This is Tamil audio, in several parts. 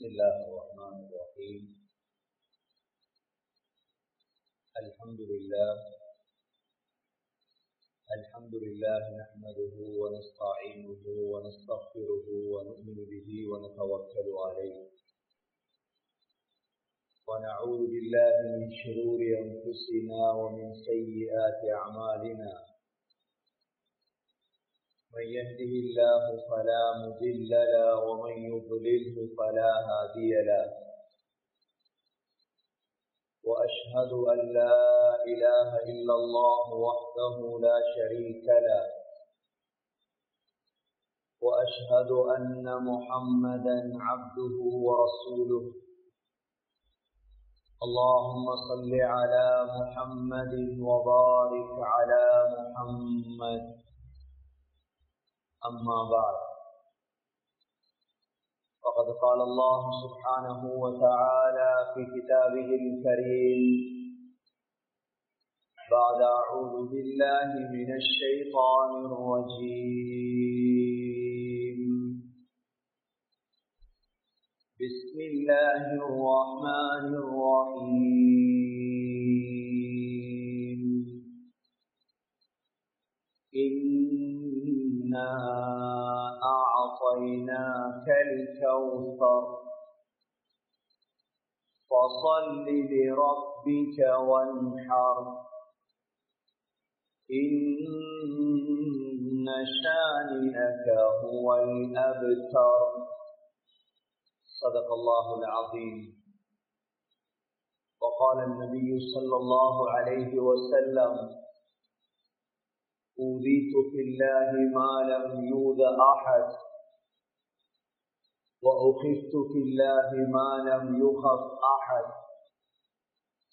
بسم الله الرحمن الرحيم. الحمد لله نحمده ونستعينه ونستغفره ونؤمن به ونتوكل عليه ونعوذ بالله من شرور أنفسنا ومن سيئات أعمالنا. من يهده الله فلا مضل له ومن يضلله فلا هادي له. وأشهد أن لا إله إلا الله وحده لا شريك له، وأشهد أن محمدا عبده ورسوله. اللهم صل على محمد وبارك على محمد. أما بعد، فقد قال الله سبحانه وتعالى في كتابه الكريم بعد أعوذ بالله من الشيطان الرجيم. بسم الله الرحمن الرحيم. إنا أعطيناك الكوثر فصل لربك وانحر إن شانئك هو الأبتر. صدق الله العظيم. وقال النبي صلى الله عليه وسلم: أوذيت في الله ما لم يؤذ أحد وأخفت في الله ما لم يخف أحد.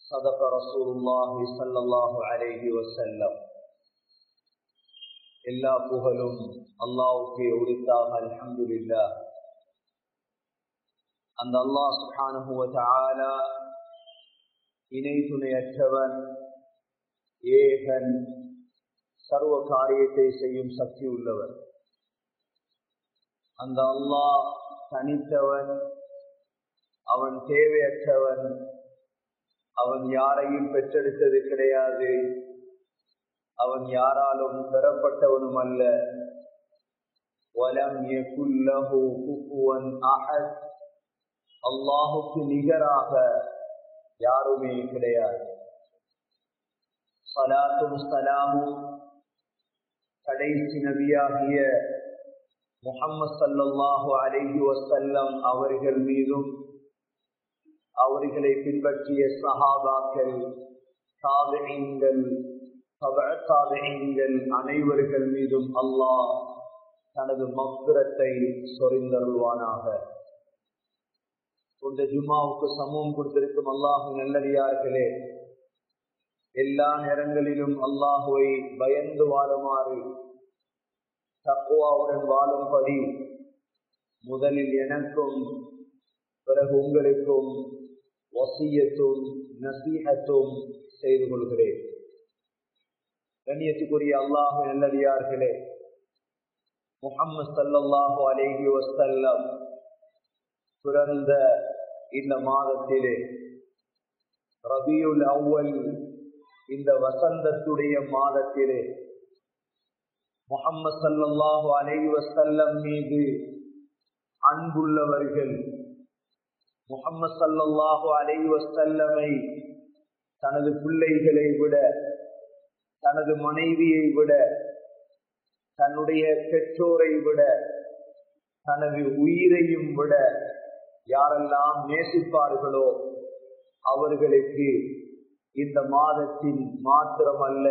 صدق رسول الله صلى الله عليه وسلم. எல்லா புகழும் அல்லாஹ்வுக்கே உரித்தாக. அல்ஹம்துலில்லாஹ். அந்த அல்லாஹ் சுப்ஹானஹு வ தஆலா இணை துணையற்றவன், ஏகன், சர்வ காரியத்தை செய்யும் சக்தி உள்ளவர். அந்த அல்லாஹ் தனித்தவன், அவன் தேவையற்றவன், அவன் யாரையும் பெற்றெடுத்தது கிடையாது, அவன் யாராலும் பெறப்பட்டவனும் அல்ல. வலம் யகுல் லஹு குஃபுவன் அஹத். அல்லாஹுக்கு நிகராக யாருமே கிடையாது. ஸலாத்தும் ஸலாமும் கடைசி நபியாகிய முஹம்மது ஸல்லல்லாஹு அலைஹி வஸல்லம் அவர்கள் மீதும், அவர்களை பின்பற்றிய சஹாபாக்கள், தாபிஈன்கள், தபஅ தாபிஈன்கள் அனைவர்கள் மீதும் அல்லாஹ் தனது மக்ஃபிரத்தை சொரிந்தருள்வானாக. இந்த ஜும்மாவுக்கு சமூகம் கொடுத்திருக்கும் அல்லாஹ்வின் நல்லடியார்களே, எல்லா நேரங்களிலும் அல்லாஹுவை பயந்து வாழுமாறு, தக்வாவுடன் வாழும்படி முதலில் எனக்கும் பிறகு உங்களுக்கும் வசியத்தும் நசீஹத்தும் செய்து கொள்கிறேன். கண்ணியத்துக்குரிய அல்லாஹ்வின் நல்லடியார்களே, முஹம்மது ஸல்லல்லாஹு அலைஹி வஸல்லம் பிறந்த இந்த மாதத்திலே, ரபியுல் அவ்வல், இந்த வசந்தத்துடைய மாதத்திலே, முஹம்மது ஸல்லல்லாஹு அலைஹி வஸல்லம் மீது அன்புள்ளவர்கள் முஹம்மது ஸல்லல்லாஹு அலைஹி வஸல்லமை தனது பிள்ளைகளை விட, தனது மனைவியை விட, தன்னுடைய பெற்றோரை விட, தனது உயிரையும் விட யாரெல்லாம் நேசிப்பார்களோ அவர்களுக்கு இந்த மாதத்தில் மாத்திரமல்ல,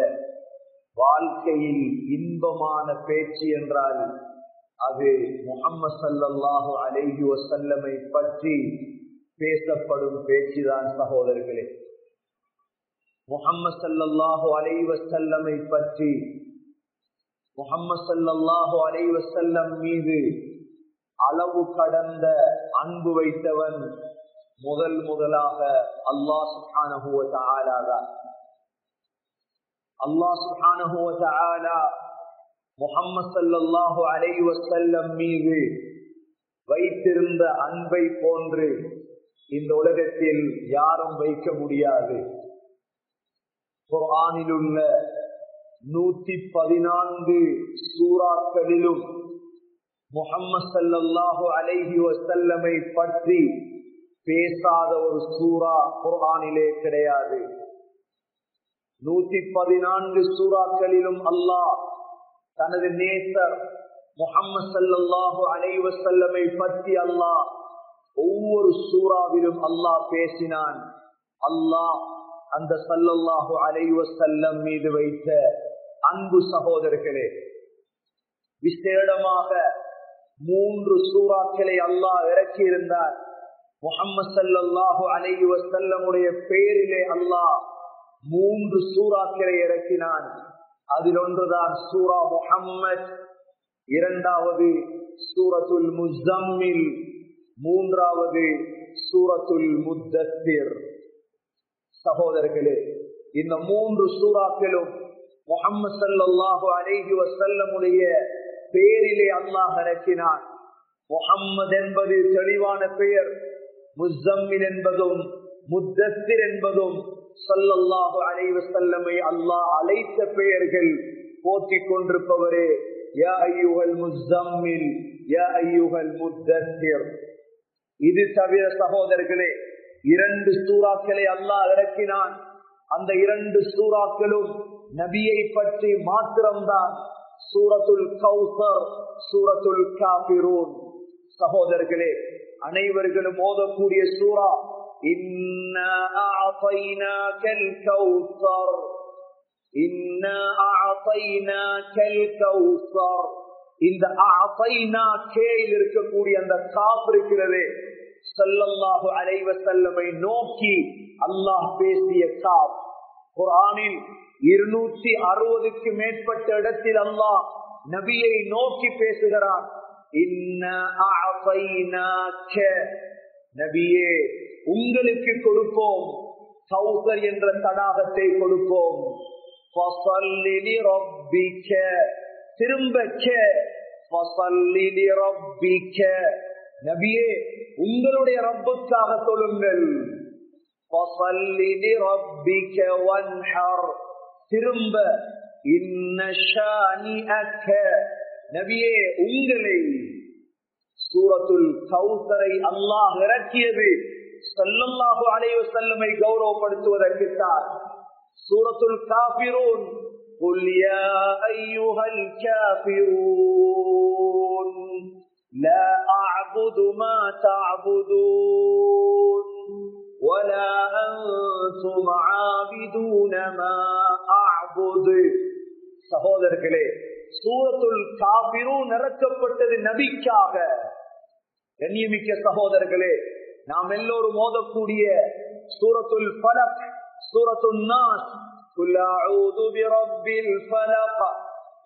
வாழ்க்கையில் இன்பமான பேச்சு என்றால் அது முஹம்மது ஸல்லல்லாஹு அலைஹி வஸல்லமை பற்றி பேசப்படும் பேச்சுதான். சகோதரர்களே, முஹம்மது ஸல்லல்லாஹு அலைஹி வஸல்லமை பற்றி, முஹம்மது ஸல்லல்லாஹு அலைஹி வஸல்லம் மீது அளவு கடந்த அன்பு வைத்தவன் முதலாக அல்லாஹ் சுப்ஹானஹு வ தஆலா தான். அல்லாஹ் சுப்ஹானஹு வ தஆலா முஹம்மது ஸல்லல்லாஹு அலைஹி வஸல்லம் மீது வைத்திருந்த அன்பை போன்று இந்த உலகத்தில் யாரும் வைக்க முடியாது. குர்ஆனில் உள்ள 114 சூறாக்களிலும் முஹம்மது ஸல்லல்லாஹு அலைஹி வஸல்லமை பற்றி பேசாத ஒரு சூரா குர்ஆனிலே கிடையாது. 114 சூறாக்களிலும் அல்லாஹ் தனது நேசர் முஹம்மது ஸல்லல்லாஹு அலைஹி வஸல்லமை பற்றி அல்லாஹ் ஒவ்வொரு சூறாவிலும் அல்லாஹ் பேசினான். அல்லாஹ் அந்த ஸல்லல்லாஹு அலைஹி வஸல்லம் மீது வைத்த அன்பு சகோதரர்களே, விசேடமாக 3 சூறாக்களை அல்லாஹ் இறக்கி இருந்தார். முஹம்மது ஸல்லல்லாஹு அலைஹி வஸல்லமுடைய பெயரிலே அல்லாஹ் 3 சூறாக்களை இறக்கினான். அதில் ஒன்றுதான் சூரா முஹம்மத், இரண்டாவது சூரத்துல் முஸம்மில், மூன்றாவது சூரத்துல் முத்தத்திர். சகோதரர்களே, இந்த 3 சூறாக்களும் முஹம்மது ஸல்லல்லாஹு அலைஹி வஸல்லமுடைய பெயரிலே அல்லாஹ் இறக்கினான். முஹம்மது என்பது தெளிவான பெயர், முஸம்மில் என்பதும் முத்தத்திர் என்பதும் ஸல்லல்லாஹு அலைஹி வஸல்லமை அல்லாஹ் அழைத்த பெயர்கள். போற்றிக் கொண்டிருப்பவரே, யா அய்யுஹல் முஸம்மில் யா அய்யுஹல் முத்தத்திர். இது தவிர சகோதரர்களே, 2 சூறாக்களை அல்லாஹ் இறக்கினான். அந்த 2 சூறாக்களும் நபியை பற்றி மாத்திரம்தான். சூரத்துல் கௌசர், சூரத்துல் காஃபிரூன். சகோதரர்களே, அனைவர்களும் ஓதக்கூடிய சூரா இன்னா அஅதைனாகல் கௌசர், இன்னா அஅதைனாகல் கௌசர். இந்த அஅதைனாகேல் இருக்கக்கூடிய அந்த காஃப் இருக்கிறதே, ஸல்லல்லாஹு அலைஹி வஸல்லமை நோக்கி அல்லாஹ் பேசிய காஃப். குர்ஆனில் 260க்கு மேற்பட்ட இடத்தில் அல்லாஹ் நபியை நோக்கி பேசுகிறான். இன்னா அஅதைனாக, நபியே உங்களுக்கு கொடுப்போம், கௌசர் என்ற தடாகத்தை கொடுப்போம். ஃபஸல்லி லிரப்பிக, திரும்ப ஃபஸல்லி லிரப்பிக, நபியே உங்களுடைய ரப்புக்காக தொழுங்கள். ஃபஸல்லி லிரப்பிக வன்ஹர், திரும்ப இன்ன ஷானிஅக, நபியே உங்களை. சூரத்துல் கௌசரை அல்லாஹ் இறக்கியது ஸல்லல்லாஹு அலைஹி வஸல்லமை கௌரவப்படுத்துவதற்குத்தான். சூரத்துல் காஃபிரூன், குல் யா அய்யுஹல் காஃபிரூன் லா அஅபுது மா தஅபுதூன் வலா அன்தும் ஆபிதூன மா அஅபுது. சகோதரர்களே, சூரத்துல் காஃபிரூன் இறக்கப்பட்டது நபிக்காக. கண்ணியமிக்க சகோதரர்களே, நாம் எல்லோரும் ஓதக்கூடிய சூரத்துல் ஃபலக், சூரத்துன் நாஸ், குல் அஊது பிரப்பில் ஃபலக்,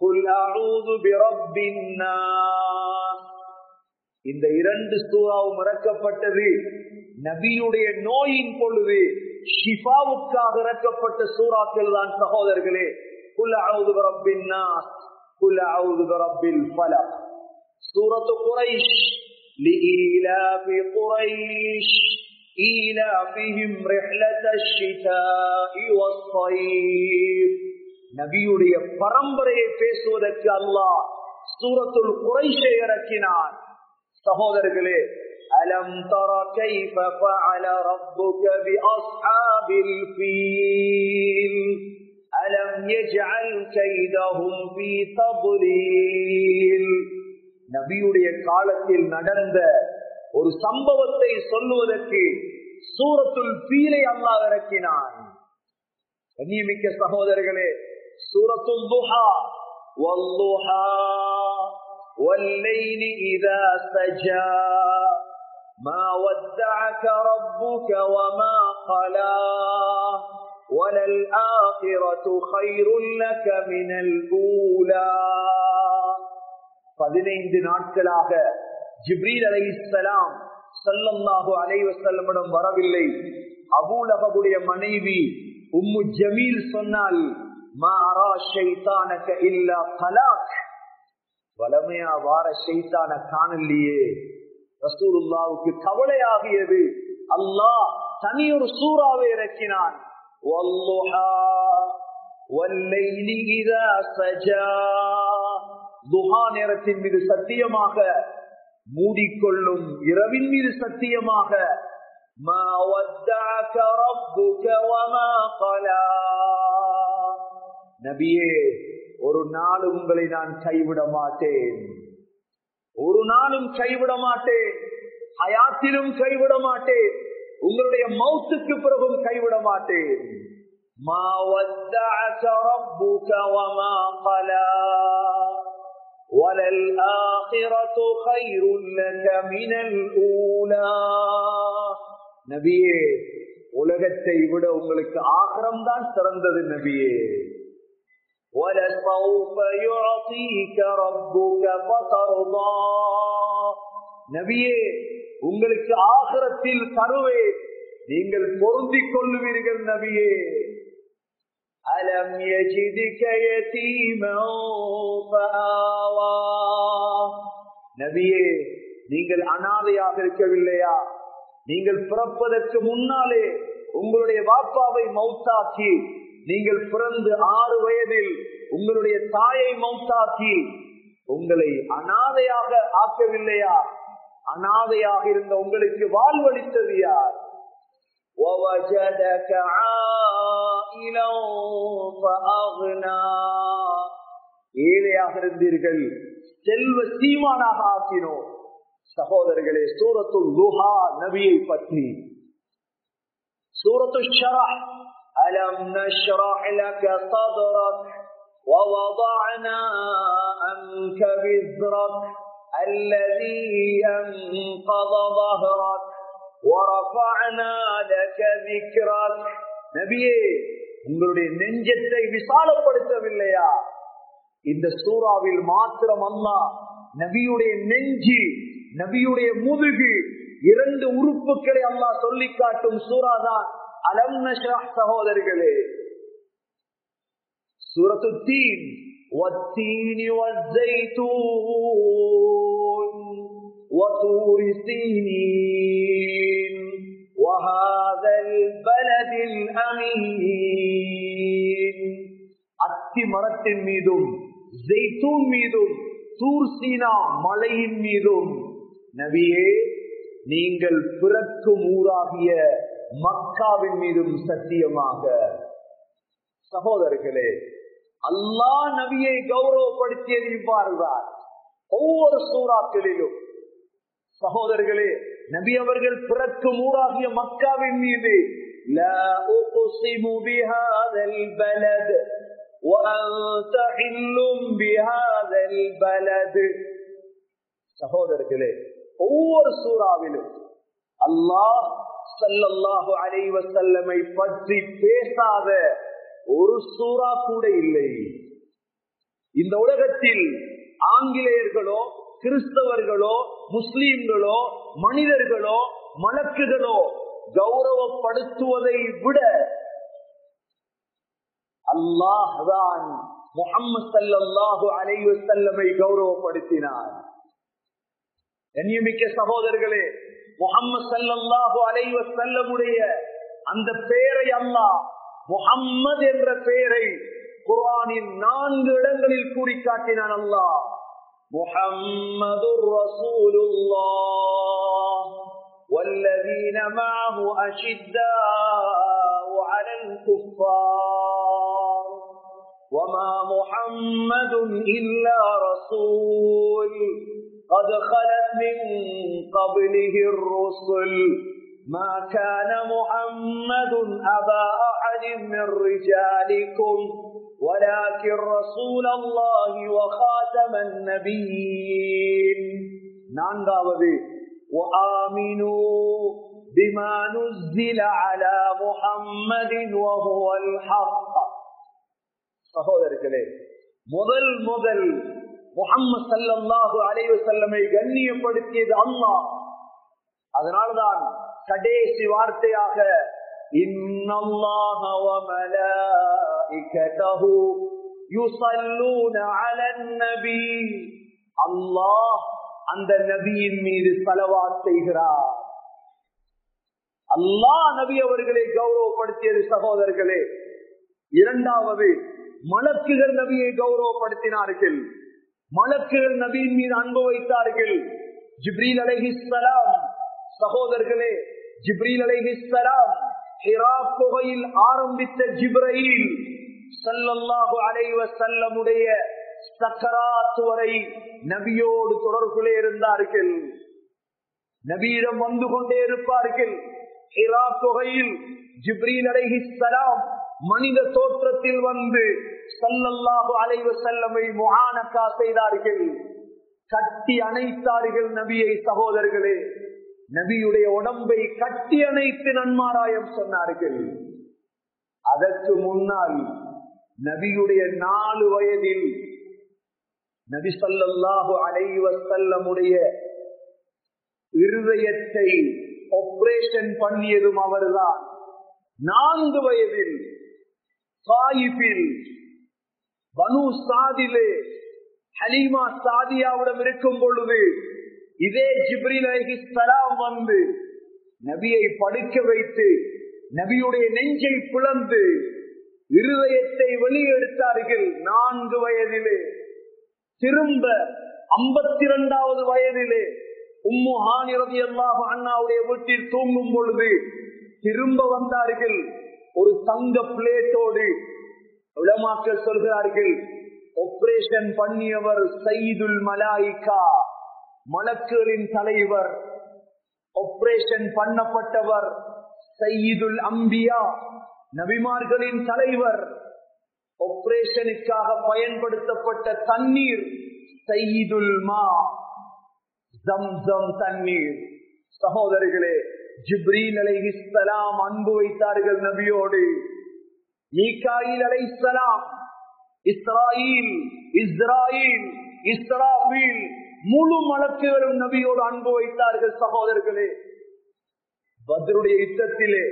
குல் அஊது பிரப்பின் நாஸ். இந்த 2 சூறாவும் இறக்கப்பட்டது நபியுடைய நோயின் பொழுது ஷிஃபாவுக்காக இறக்கப்பட்ட சூறாக்கள் தான் சகோதரர்களே. குல் அஊது பிரப்பின் நாஸ், குல் அஊது பிரப்பில் ஃபலக். சூரத்து குரைஷ், لإيلاف قريش إيلافهم رحلة الشتاء والصيف. நபியுடைய பரம்பரையை பேசுவதற்கு அல்லாஹ் சூரத்துல் குரைஷை இறக்கினான். சகோதரர்களே, அலம் தர கைஃப ஃபஅல ரப்புக பிஅஸ்ஹாபில் ஃபீல் அலம் யஜ்அல் கைதஹும் ஃபீ தضلீல். நபியுடைய காலத்தில் நடந்த ஒரு சம்பவத்தை சொல்லுவதற்கு சூரத்துல் ஃபீலை அல்லாஹ் இறக்கினான். கண்ணியமிக்க சகோதரர்களே, சூரத்துல் துஹா, வல்லுஹா வல்லைலி இதா சஜா மா வத்தஅக ரப்புக வமா கலா வலல் ஆகிரத்து கைருல் லக மினல் ஊலா. 15 நாட்களாக ஜிப்ரீல் அலைஹிஸ்ஸலாம் ஸல்லல்லாஹு அலைஹி வஸல்லமிடம் வரவில்லை. அபூ லஹபுடைய மனைவி உம்மு ஜமீல் சொன்னால், மா அரா ஷைத்தானக இல்லா கலாக், வலமையா வார ஷைத்தான காணலையே, ரசூலுல்லாஹ்வுக்கு கவலையாகியது. அல்லாஹ் தனியொரு சூறாவை இறக்கினான். வல்லுஹா வல்லைலி இதா சஜா, துஹா நேரத்தின் மீது சத்தியமாக, மூடிக்கொள்ளும் இரவின் மீது சத்தியமாக, மா வத்தஅக ரப்புக வமா கலா, நபியே ஒரு நாள் உங்களை நான் கைவிட மாட்டேன், ஒரு நாளும் கைவிட மாட்டேன், ஹயாத்திலும் கைவிட மாட்டேன், உங்களுடைய மௌத்துக்கு பிறகும் கைவிட மாட்டேன். மா வத்தஅக ரப்புக வமா கலா வலல் ஆகிரத்து கைருல் லக மினல் ஊலா, நபியே உலகத்தை விட உங்களுக்கு ஆகிரம் தான் சிறந்தது நபியே. وَلَسَوْفَ يُعْطِيكَ رَبُّكَ فَتَرْضَى, நபியே உங்களுக்கு ஆகிரத்தில் தருவேன், நீங்கள் பொருந்திக் கொள்ளுவீர்கள் நபியே. அலம் யஜிதுக யதீமன் ஃபஆவா, நபியே நீங்கள் அனாதையாக இருக்கவில்லையா? நீங்கள் பிறப்பதற்கு முன்னாலே உங்களுடைய பாப்பாவை மௌத்தாக்கி, நீங்கள் பிறந்து 6 வயதில் உங்களுடைய தாயை மௌத்தாக்கி உங்களை அனாதையாக ஆக்கவில்லையா? அனாதையாக இருந்த உங்களுக்கு வாழ்வளித்தது யார்? وَوَجَدَكَ عَائِلًا فَأَغْنَى, ஏழையாக இருந்தீர்கள், செல்வ சீமானாக ஆக்கினோம். சகோதரர்களே, சூரத்துல் துஹா நபியை பற்றி, சூரத்துல் ஷரஹ், அலம் நஷ்ரஹ் லக ஸத்ரக் வவதஅனா அன்க விஸ்ரக் அல்லதீ அன்கத ظهرك ورفعنا لك ذكرك, நபியே உங்களுடைய நெஞ்சத்தை விசாலப்படுத்தவில்லையா? இந்த சூறாவில் மாத்திரம் அல்லாஹ் நபியுடைய நெஞ்சு, நபியுடைய முதுகு, 2 உறுப்புகளை அல்லாஹ் சொல்லி காட்டும் சூரா தான் அலம் நஷ்ரஹ். சகோதரர்களே, சூரத்துத் தீன், வத்தீனி வஸ்ஸைத்தூன் வதூரி சீனீன் வஹாதல் பலதில் அமீன், அத்தி மரத்தின் மீதும் ஜெய்தூன் மீதும் தூர் சீனா மலையின் மீதும், நபியே நீங்கள் பிறக்கும் ஊராகிய மக்காவின் மீதும் சத்தியமாக. சகோதரர்களே, அல்லாஹ் நபியை கௌரவப்படுத்தியது இவ்வாறுதான் ஒவ்வொரு சூறாக்களிலும். சகோதரர்களே, நபி அவர்கள் பிறக்கும் ஊராகிய மக்காவின் மீது லா உக்ஸிமு பிஹாதல் பலத் வ அன்த ஹில்லும் பிஹாதல் பலத். சகோதரர்களே, ஒவ்வொரு சூறாவிலும் அல்லாஹ் ஸல்லல்லாஹு அலைஹி வஸல்லமை பற்றி பேசாத ஒரு சூறா கூட இல்லை. இந்த உலகத்தில் ஆங்கிலேயர்களோ கிறிஸ்தவர்களோ முஸ்லிம்களோ மனிதர்களோ மலக்குகளோ கௌரவப்படுத்துவதை விட அல்லாஹ் தான் முஹம்மது ஸல்லல்லாஹு அலைஹி வஸல்லமை கௌரவப்படுத்தினார். கண்ணியமிக்க சகோதரர்களே, முஹம்மது ஸல்லல்லாஹு அலைஹி வஸல்லமுடைய அந்த பெயரை அல்லாஹ் முஹம்மது என்ற பெயரை குர்ஆனின் 4 இடங்களில் கூறி காட்டினான். அல்லாஹ் முஹம்மதுர் ரசூலுல்லாஹ் வல்லதீன மஅஹு அஷித்தாஉ அலல் குஃபார் வமா முஹம்மதுன் இல்லா ரசூல் قد خلت من قبله الرسل ما كان محمد أبا أحد من رجالكم ولكن رسول الله وخاتم النبيين. நான்காவது وآمنوا بما نزل على محمد وهو الحق. சகோதரர்களே, முதல் முஹம்மது ஸல்லல்லாஹு அலைஹி வஸல்லமை கண்ணியப்படுத்தியது அல்லாஹ். அதனால்தான் கடைசி வார்த்தையாக இன்னல்லாஹ வ மலாயிகதஹு யுஸல்லூன அலன் நபி, அல்லாஹ் அந்த நபியின் மீது ஸலவாத் செய்கிறார். அல்லாஹ் நபி அவர்களை கௌரவப்படுத்தியது சகோதரர்களே. இரண்டாவது, மலக்குகள் நபியை கௌரவப்படுத்தினார்கள். மலக்குகள் நபியின் மீது அன்பு வைத்தார்கள். ஜிப்ரீல் அலைஹிஸ்ஸலாம் சகோதரர்களே, ஜிப்ரீல் அலைஹிஸ்ஸலாம் ஹிரா குகையில் ஆரம்பித்த ஜிப்ரீல் ஸல்லல்லாஹு அலைஹி வஸல்லமுடைய சக்கராத் வரை நபியோடு தொடர்புலே இருந்தார்கள். நபியிடம் வந்து கொண்டே இருப்பார்கள். ஹிரா குகையில் ஜிப்ரீல் அலைஹிஸ்ஸலாம் மனித தோற்றத்தில் வந்து ஸல்லல்லாஹு அலைஹி வஸல்லமை முஆனகா செய்தார்கள். கட்டி அணைத்தார்கள் நபியை. சகோதரர்களே, நபியுடைய உடம்பை கட்டி அணைத்து நன்மாராயம் சொன்னார்கள். அதற்கு முன்னால் நபியுடைய 4 வயதில் நபி ஸல்லல்லாஹு அலைஹி வஸல்லமுடைய இருதயத்தை ஆபரேஷன் பண்ணியதும் அவர்தான். 4 வயதில் தாயிஃபில் பனு சாதிலே ஹலீமா சாதியாவிடம் இருக்கும் பொழுது இதே ஜிப்ரீல் அலைஹிஸ்ஸலாம் வந்து நபியை படுக்க வைத்து நபியுடைய நெஞ்சை பிளந்து இருதயத்தை வெளியெடுத்தார்கள் 4 வயதிலே. திரும்ப 52வது வயதிலே உம்மு ஹானி ரலியல்லாஹு அன்ஹாவுடைய வீட்டில் தூங்கும் பொழுது திரும்ப வந்தார்கள் ஒரு தங்க பிளேட்டோடு. உலமாக்கள் சொல்கிறார்கள், ஆபரேஷன் பண்ணியவர் சையதுல் மலாயிகா, மலக்குகளின் தலைவர். ஆபரேஷன் பண்ணப்பட்டவர் சையதுல் அம்பியா, நபிமார்களின் தலைவர். ஆபரேஷனுக்காக பயன்படுத்தப்பட்ட தண்ணீர் சையதுல் மா, ஜம்சம் தண்ணீர். சகோதரர்களே, ஜிப்ரீல் அலைஹிஸ்ஸலாம் அன்பு வைத்தார்கள் நபியோடு. மீகாயில் அலைஹிஸ்ஸலாம், இஸ்ராயில், இஸ்ராயில், இஸ்ராஃபீல், முழு மலக்குகளும் நபியோடு அன்பு வைத்தார்கள். சகோதரர்களே, பத்ருடைய யுத்தத்திலே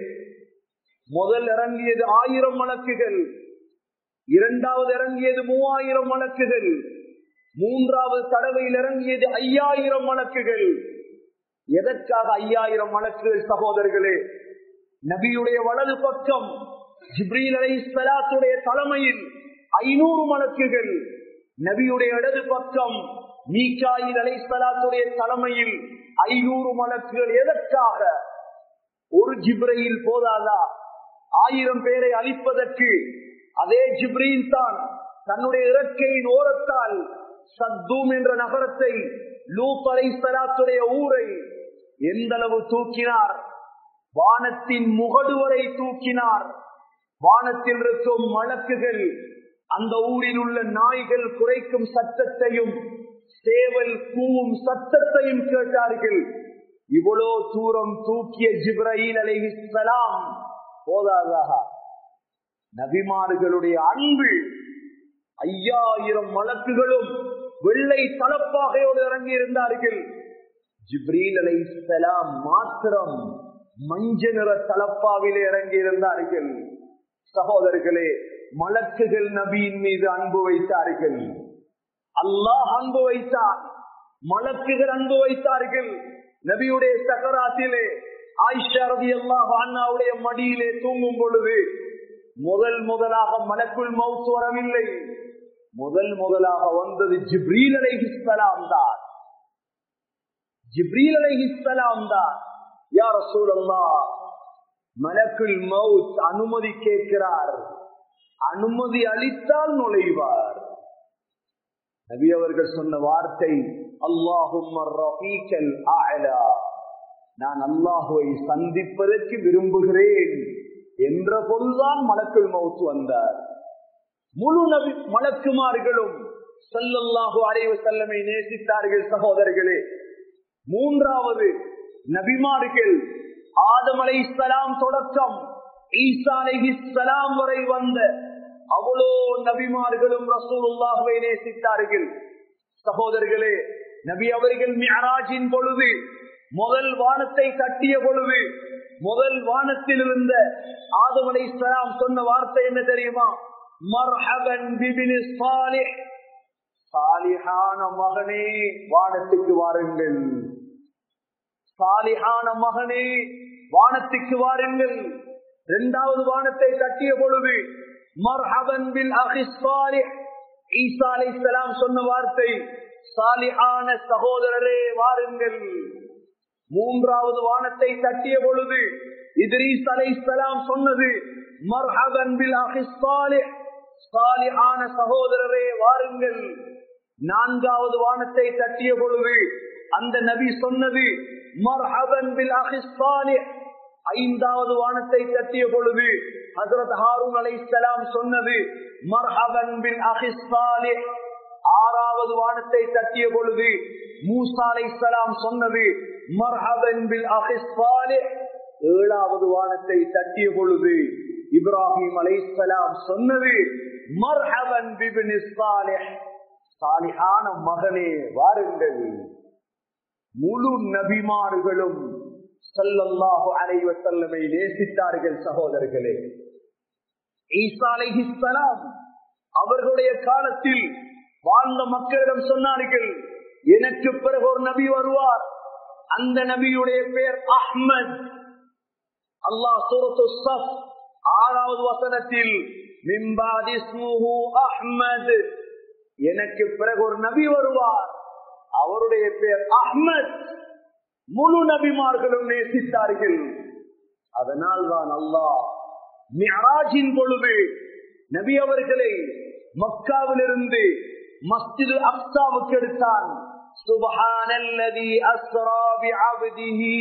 முதல் இறங்கியது 1000 மலக்குகள், இரண்டாவது இறங்கியது 3000 மலக்குகள், மூன்றாவது தடவையில் இறங்கியது 5000 மலக்குகள். எதற்காக 5000 மலக்குகள்? சகோதரர்களே, நபியுடைய வலது பக்கம் ஜிப்ரீல் அலைஹிஸ்ஸலாத்துடைய தலைமையில் 500 மலக்குகள், நபியுடைய இடது பக்கம் மீகாயில் அலைஹிஸ்ஸலாத்துடைய தலைமையில் 500 மலக்குகள். எதற்காக? ஒரு ஜிப்ரீல் போதாதா 1000 பேரை அழிப்பதற்கு? அதே ஜிப்ரீல் தான் தன்னுடைய இறக்கையின் ஓரத்தால் சத்தூம் என்ற நகரத்தை, லூத் அலைஹிஸ்ஸலாத்துடைய ஊரை எந்த அளவு தூக்கினார்? வானத்தின் முகடு வரை தூக்கினார். வானத்தில் இருக்கும் மலக்குகள் அந்த ஊரில் உள்ள நாய்கள் குறைக்கும் சத்தத்தையும் சேவல் கூவும் சத்தத்தையும் கேட்டார்கள். இவ்வளோ தூரம் தூக்கிய ஜிப்ரீல் அலைஹிஸ்ஸலாம் போதாதா? நபிமார்களுடைய அன்பு 5000 மலக்குகளும் வெள்ளை தலப்பாகையோடு இறங்கி இருந்தார்கள். ஜிப்ரீல் அலைஹிஸ்ஸலாம் மாத்திரம் மஞ்சள் நிற தலப்பாவிலே இறங்கி இருந்தார்கள். சகோதரர்களே, மலக்குகள் நபியின் மீது அன்பு வைத்தார்கள். அல்லாஹ் அன்பு வைத்தார், மலக்குகள் அன்பு வைத்தார்கள். நபியுடைய சக்கராத்திலே ஆயிஷா ரலியல்லாஹு அன்ஹாவுடைய மடியிலே தூங்கும் பொழுது முதலாக மலக்குல் மௌத் வரவில்லை. முதலாக வந்தது ஜிப்ரீல் அலைஹிஸ்ஸலாம் தான். ஜிப்ரீல் அலைஹிஸ்ஸலாம் தான். யா ரசூலல்லாஹ், மலக்குல் மௌத் அனுமதி கேட்கிறார், அனுமதி அளித்தால் நுழைவார். நபி அவர்கள் சொன்ன வார்த்தை, அல்லாஹும்ம ரஃபீக்கல் அஅலா, நான் அல்லாஹுவை சந்திப்பதற்கு விரும்புகிறேன் என்ற பொழுதுதான் மலக்குல் மௌத் வந்தார். முழு நபி மலக்குமார்களும் ஸல்லல்லாஹு அலைஹி வஸல்லமை நேசித்தார்கள். சகோதரர்களே, மூன்றாவது நபிமார்கள் ஆதம் அலைஹிஸ்ஸலாம் தொடக்கம் ஈசா அலைஹிஸ்ஸலாம் வரை வந்த அவ்வளோ நபிமார்களும் ரசூலுல்லாஹ்வை நேசித்தார்கள். சகோதரர்களே, நபி அவர்கள் மிஅராஜின் பொழுது முதல் வானத்தை கட்டிய பொழுது முதல் வானத்தில் இருந்த ஆதம் அலைஹிஸ்ஸலாம் சொன்ன வார்த்தை என்ன தெரியுமா? மர்ஹபன் பிபினி ஸாலிஹ், சாலிஹான மகனே வானத்துக்கு வாருங்கள், சாலிஹான மகனே வானத்துக்கு வாருங்கள். இரண்டாவது வானத்தை தட்டிய பொழுது மர்ஹபன் பில் அஹி ஸாலிஹ், ஈசா அலைஹிஸ்ஸலாம் சொன்ன வார்த்தை சாலிஹான சகோதரரே வாருங்கள். மூன்றாவது வானத்தை தட்டிய பொழுது இத்ரீஸ் அலைஹிஸ்ஸலாம் சொன்னது மர்ஹபன் பில் அஹி ஸாலிஹ், சாலிஹான சகோதரரே வாருங்கள். நான்காவது வானத்தை தட்டிய பொழுது அந்த நபி சொன்னது மர்ஹபன் பில் அஹி ஸாலிஹ். ஐந்தாவது வானத்தை தட்டிய பொழுது ஹஜ்ரத் ஹாரூன் அலைஹிஸ்ஸலாம் சொன்னது மர்ஹபன் பில் அஹி ஸாலிஹ். ஆறாவது வானத்தை தட்டிய பொழுது மூசா அலைஹிஸ்ஸலாம் சொன்னது மர்ஹபன் பில் அஹி ஸாலிஹ். ஏழாவது வானத்தை தட்டிய பொழுது இப்ராஹிம் அலைஹிஸ்ஸலாம் சொன்னது மர்ஹபன் பிப்னி ஸாலிஹ், சாலிஹான மகனே வாருங்கள். முழு நபிமார்களும் ஸல்லல்லாஹு அலைஹி வஸல்லமை நேசித்தார்கள் சகோதரர்களே. ஈசா அலைஹிஸ்ஸலாம் அவர்களுடைய காலத்தில் வாழ்ந்த மக்களிடம் சொன்னார்கள், எனக்கு பிறகு ஒரு நபி வருவார், அந்த நபியுடைய பெயர் அஹ்மத். அல்லாஹ் சூரத்து ஸஃப் 6வது வசனத்தில் மின் பாதி இஸ்முஹு அஹ்மத், எனக்கு பிறகு ஒரு நபி வருவார், அவருடைய பெயர் அஹ்மத். முழு நபிமார்களும் நேசித்தார்கள். அதனால் தான் அல்லாஹ் மிஅராஜின் பொழுது நபி அவர்களை மக்காவிலிருந்து மஸ்ஜிது அக்ஸாவுக்கு எடுத்தான். சுப்ஹானல்லதி அஸ்ரா பிஅப்திஹி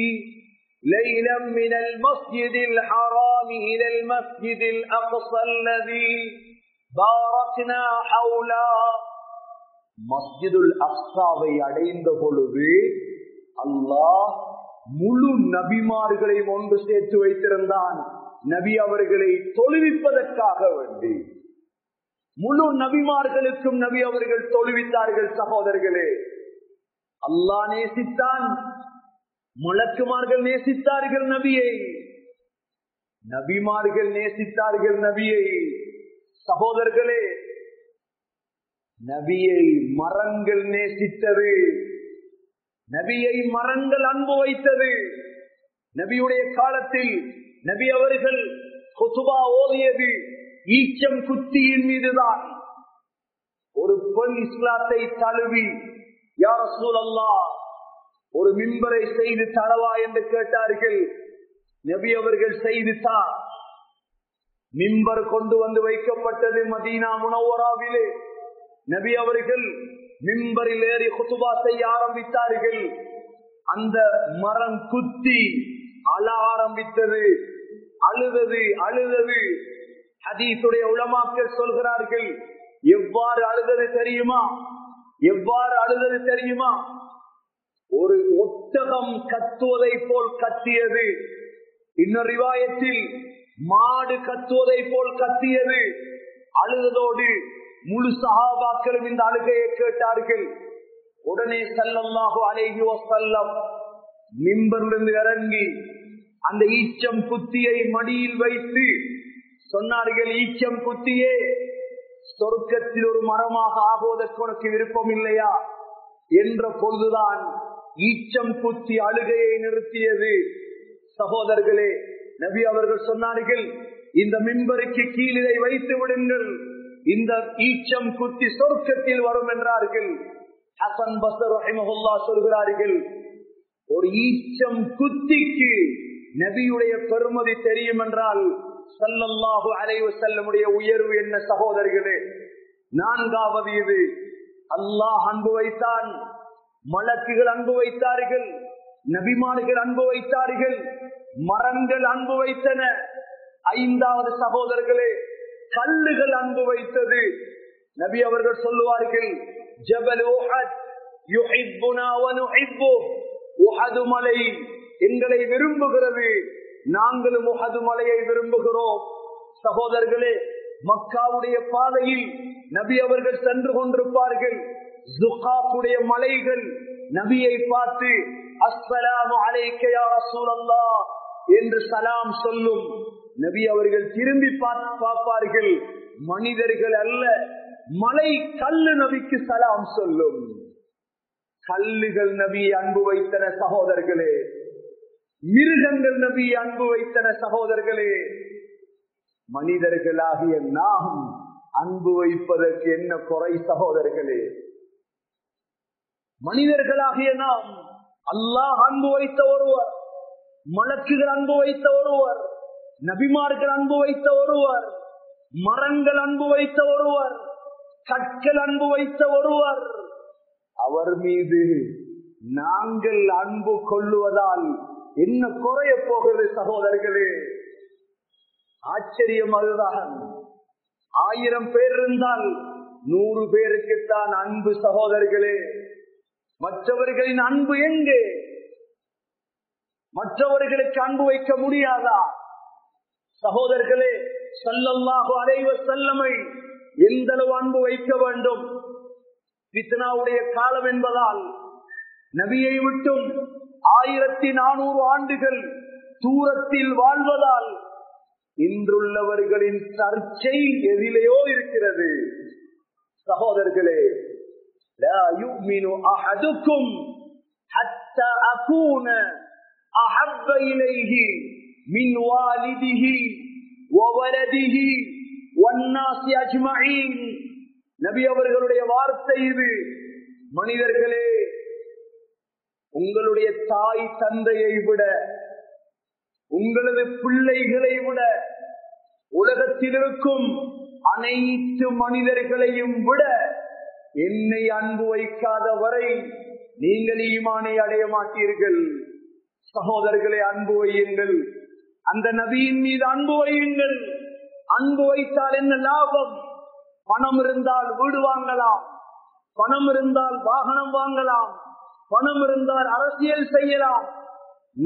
லைலன் மினல் மஸ்ஜிதில் ஹராமி இலல் மஸ்ஜிதில் அக்ஸல்லதி பாரக்னா ஹவுலா. மஸ்ஜிதுல் அக்ஸாவை அடைந்த பொழுது அல்லாஹ் முழு நபிமார்களையும் ஒன்று சேர்த்து வைத்திருந்தான், நபி அவர்களை தொழுவிப்பதற்காக வேண்டி. முழு நபிமார்களுக்கும் நபி அவர்கள் தொழுவித்தார்கள் சகோதரர்களே. அல்லாஹ் நேசித்தான், மலக்குமார்கள் நேசித்தார்கள் நபியை, நபிமார்கள் நேசித்தார்கள் நபியை. சகோதரர்களே, நபியை மரங்கள் நேசித்தது, நபியை மரங்கள் அன்பு வைத்தது. நபியுடைய காலத்தில் நபி அவர்கள் குதுபா ஓதியது ஈச்சம் குத்தியின் மீதுதான். ஒரு பெண் இஸ்லாத்தை தழுவி யா ரசூலல்லாஹ் ஒரு மிம்பரை செய்து தரவா என்று கேட்டார்கள். நபி அவர்கள் செய்து தார். மிம்பர் கொண்டு வந்து வைக்கப்பட்டது மதீனா முனவ்வராவிலே. நபி அவர்கள் மிம்பரில் ஏறி குதுபா செய்ய ஆரம்பித்தார்கள். அந்த மரம் குத்தி அழ ஆரம்பித்தது, அழுதது அழுதது. ஹதீஸுடைய உலமாக்கள் சொல்கிறார்கள், எவ்வாறு அழுதது தெரியுமா? எவ்வாறு அழுதது தெரியுமா? ஒரு ஒட்டகம் கத்துவதை போல் கத்தியது. இன்னொரு ரிவாயத்தில் மாடு கத்துவதை போல் கத்தியது. அழுததோடு முழு சஹாபாக்களும் இந்த அழுகையை கேட்டார்கள். உடனே ஸல்லல்லாஹு அலைஹி வஸல்லம் மிம்பரிலிருந்து இறங்கி அந்த ஈச்சம் குத்தியை மடியில் வைத்து சொன்னார்கள், ஈச்சம் குத்தியே, சொர்க்கத்தில் ஒரு மரமாக ஆகுவதற்கு உனக்கு விருப்பம் இல்லையா என்ற பொழுதுதான் ஈச்சம் குத்தி அழுகையை நிறுத்தியது. சகோதரர்களே, நபி அவர்கள் சொன்னார்கள், இந்த மிம்பருக்கு கீழே வைத்து விடுங்கள், இந்த ஈச்சம் குத்தி சொர்க்கத்தில் வரும் என்றார்கள். ஹசன் பஸ்ர் ரஹிமஹுல்லாஹ் சொல்கிறார்கள், ஒரு ஈச்சம் குத்திக்கு நபியுடைய பெருமதி தெரியும் என்றால் ஸல்லல்லாஹு அலைஹி வஸல்லமுடைய உயர்வு என்ன சகோதரர்களே. நான்காவது இது, அல்லாஹ் அன்பு வைத்தான், மலக்குகள் அன்பு வைத்தார்கள், நபிமார்கள் அன்பு வைத்தார்கள், மரங்கள் அன்பு வைத்தன. ஐந்தாவது சகோதரர்களே, கல்லுகள் அன்பு வைத்தது. நபி அவர்கள் சொல்லுவார்கள், ஜபல் உஹத் யுஹிப்புனா வ நுஹிப்பு, உஹது மலை எங்களை விரும்புகிறது, நாங்களும் உஹது மலையை விரும்புகிறோம். சகோதரர்களே, மக்காவுடைய பாதையில் நபி அவர்கள் சென்று கொண்டிருப்பார்கள். ஜுகாஃபுடைய மலைகள் நபியை பார்த்து அஸ்ஸலாமு அலைக்க யா ரசூலல்லாஹ் என்று சலாம் சொல்லும். நபி அவர்கள் திரும்பி பார்ப்பார்கள், மனிதர்கள் அல்ல மலை கல்லு நபிக்கு சலாம் சொல்லும். கல்லுகள் நபியை அன்பு வைத்தன சகோதரர்களே, மிருகங்கள் நபியை அன்பு வைத்தன சகோதரர்களே. மனிதர்களாகிய நாம் அன்பு வைப்பதற்கு என்ன குறை சகோதரர்களே? மனிதர்களாகிய நாம் அல்லாஹ் அன்பு வைத்த ஒருவர், மலக்குகள் அன்பு வைத்த ஒருவர், நபிமார்கள் அன்பு வைத்த ஒருவர், மரங்கள் அன்பு வைத்த ஒருவர், கற்கள் அன்பு வைத்த ஒருவர். அவர் மீது நாங்கள் அன்பு கொள்ளுவதால் என்ன குறைய போகிறது சகோதரர்களே? ஆச்சரியம் அதுதான். 1000 பேர் இருந்தால் 100 பேருக்குத்தான் அன்பு சகோதரர்களே. மற்றவர்களின் அன்பு எங்கே? மற்றவர்களுக்கு அன்பு வைக்க முடியாதா சகோதரர்களே? ஸல்லல்லாஹு அலைஹி வஸல்லமை எந்த அளவு அன்பு வைக்க வேண்டும்? ஃபித்னாவுடைய காலம் என்பதால் நபியை விட்டும் 1400 ஆண்டுகள் தூரத்தில் வாழ்வதால் இன்றுள்ளவர்களின் சர்ச்சை எதிலேயோ இருக்கிறது சகோதரர்களே. லா யுமினு அஹதுக்கும் ஹத்தா அகூன அஹப்ப இலைஹி மின் வாலிதிஹி வ வலதிஹி வன்னாஸி அஜ்மஈன். நபி அவர்களுடைய வார்த்தை இது. மனிதர்களே, உங்களுடைய தாய் தந்தையை விட, உங்களது பிள்ளைகளை விட, உலகத்தில் இருக்கும் அனைத்து மனிதர்களையும் விட என்னை அன்பு வைக்காத வரை நீங்கள் ஈமானை அடைய மாட்டீர்கள். சகோதரர்களை, அன்பு வையுங்கள். அந்த நபியின் மீது அன்பு வையுங்கள். அன்பு வைத்தால் என்ன லாபம்? பணம் இருந்தால் வீடு வாங்கலாம், பணம் இருந்தால் வாகனம் வாங்கலாம், பணம் இருந்தால் அரசியல் செய்யலாம்.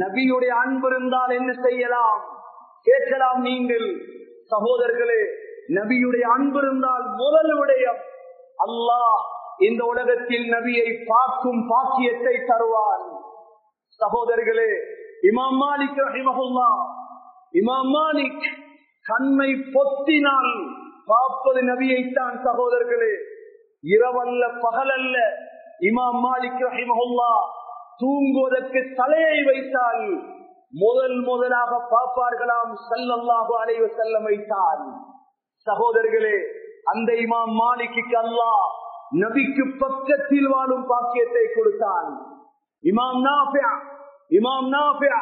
நபியுடைய அன்பு இருந்தால் என்ன செய்யலாம் கேட்கலாம் நீங்கள் சகோதரர்களே. நபியுடைய அன்பு இருந்தால் முதல் விடயம், அல்லாஹ் இந்த உலகத்தில் நபியை பார்க்கும் பாக்கியத்தை தருவான். சகோதரர்களே, இமாம் மாலிக் ரஹிமஹுல்லாஹ், இமாம் மாலிக் கண்ணை பொத்தினால் பார்ப்பது நபியைத்தான் சகோதரர்களே. இரவல்ல பகலல்ல. இமாம் மாலிக் ரஹிமஹுல்லாஹ் தூங்குவதற்கு தலையை வைத்தால் முதலாக பார்ப்பார்களாம் ஸல்லல்லாஹு அலைஹி வஸல்லமை தான். சகோதரர்களே, அந்த இமாம் மாலிக்கு அல்லாஹ் நபிக்கு பக்கத்தில் வாழும் பாக்கியத்தை கொடுத்தான். இமாம் நாஃபிஅ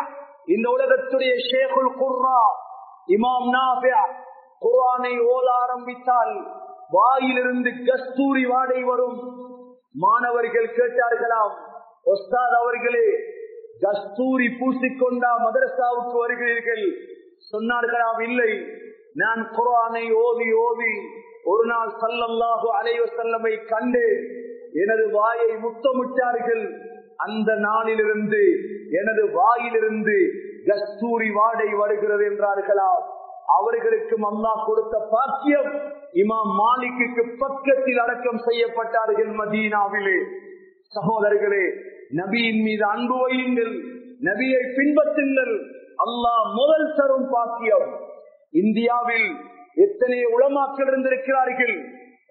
இந்த உலகத்துடைய ஷேகுல் குர்ரா. இமாம் நாஃபிஅ குர்ஆனை ஓத ஆரம்பித்தால் வாயிலிருந்து கஸ்தூரி வாடை வரும். மாணவர்கள் கேட்டார்களாம், உஸ்தாத் அவர்களே, கஸ்தூரி பூசிக்கொண்டா மதரசாவுக்கு வருகிறீர்கள்? சொன்னார்களாம், இல்லை, நான் குர்ஆனை ஓதி ஓதி ஒரு நாள் ஸல்லல்லாஹு அலைஹி வஸல்லமை கண்டு எனது வாயை முத்தமிட்டார்கள். அந்த நாளிலிருந்து எனது வாயிலிருந்து கஸ்தூரி வாடை வருகிறது என்றார்களாம். அவர்களுக்கும் அல்லாஹ் கொடுத்த பாக்கியம். இமாம் மாலிக்கு பக்கத்தில் அடக்கம் செய்யப்பட்டார்கள் மதீனாவிலே. சகோதரர்களே, நபியின் மீது அன்பு வையுங்கள், நபியை பின்பற்றுங்கள். அல்லாஹ் முதல் தரும் பாக்கியம். இந்தியாவில் எத்தனை உலமாக்கள் இருந்திருக்கிறார்கள்.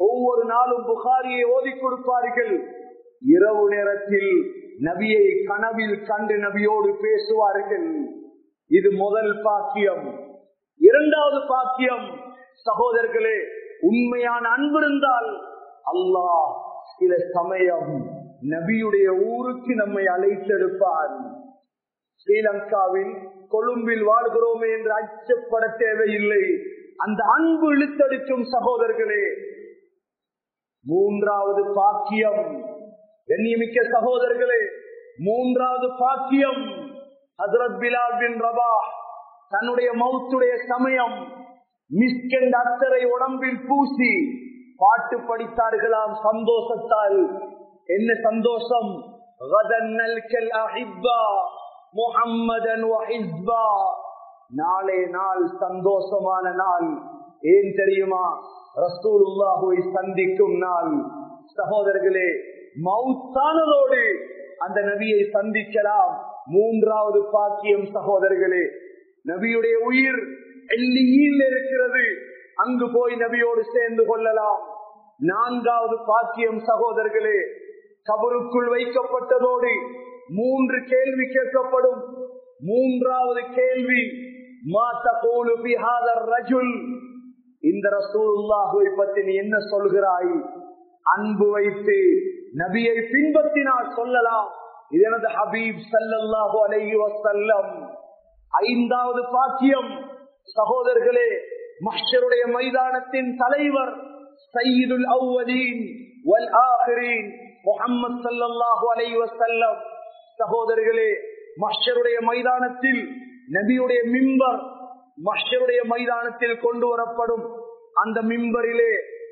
ஒவ்வொரு நாளும் புகாரியை ஓதி கொடுப்பார்கள். இரவு நேரத்தில் நபியை கனவில் கண்டு நபியோடு பேசுவார்கள். இது முதல் பாக்கியம். இரண்டாவது பாக்கியம், சகோதரர்களே, உண்மையான அன்பு இருந்தால் அல்லாஹ் சில சமயம் நபியுடைய ஊருக்கு நம்மை அழைத்தெடுப்பான். ஸ்ரீலங்காவில் கொழும்பில் வாழ்கிறோமே என்று அச்சப்பட தேவையில்லை. அந்த அன்பு இழுத்தெடுக்கும் சகோதரர்களே. மூன்றாவது பாக்கியம், கண்ணியமிக்க சகோதரர்களே, மூன்றாவது பாக்கியம், ஹஜ்ரத் பிலால் பின் ரபாஹ் தன்னுடைய மௌத்துடைய சமயம் மிஸ்கெண்ட் அத்தரை உடம்பில் பூசி பாட்டு படித்தார்களாம் சந்தோஷத்தால். என்ன சந்தோஷம்? நாளே நாள் சந்தோஷமான நாள். ஏன் தெரியுமா? ரசூலுல்லாஹுவை சந்திக்கும் நாள். சகோதரர்களே, மௌத்தானதோடு அந்த நபியை சந்திக்கலாம். மூன்றாவது பாக்கியம் சகோதரர்களே, நபியுடைய உயிர் எல்லியில் இருக்கிறது. அங்கு போய் நபியோடு சேர்ந்து கொள்ளலாம். நான்காவது பாக்கியம் சகோதரர்களே, கபருக்குள் வைக்கப்பட்டதோடு 3 கேள்வி கேட்கப்படும். மூன்றாவது கேள்வி, மா தகூலு ஃபி ஹாதர் ரஜுல், இந்த ரசூலுல்லாஹ்வை பற்றி நீ என்ன சொல்கிறாய்? அன்பு வைத்து நபியை பின்பற்றினால் சொல்லலாம், இது எனது ஹபீப் ஸல்லல்லாஹு அலைஹி வஸல்லம். ஐந்தாவது பாக்கியம் சகோதரர்களே, மஹ்ஷருடைய மைதானத்தின் தலைவர் சய்யிதுல் அவ்வலீன் வல் ஆகிரீன் முஹம்மது ஸல்லல்லாஹு அலைஹி வஸல்லம். சகோதரர்களே, மஹ்ஷருடைய மைதானத்தில் நபியுடைய மிம்பர் மஹ்ஷருடைய மைதானத்தில் கொண்டு வரப்படும். அந்த மிம்பரிலே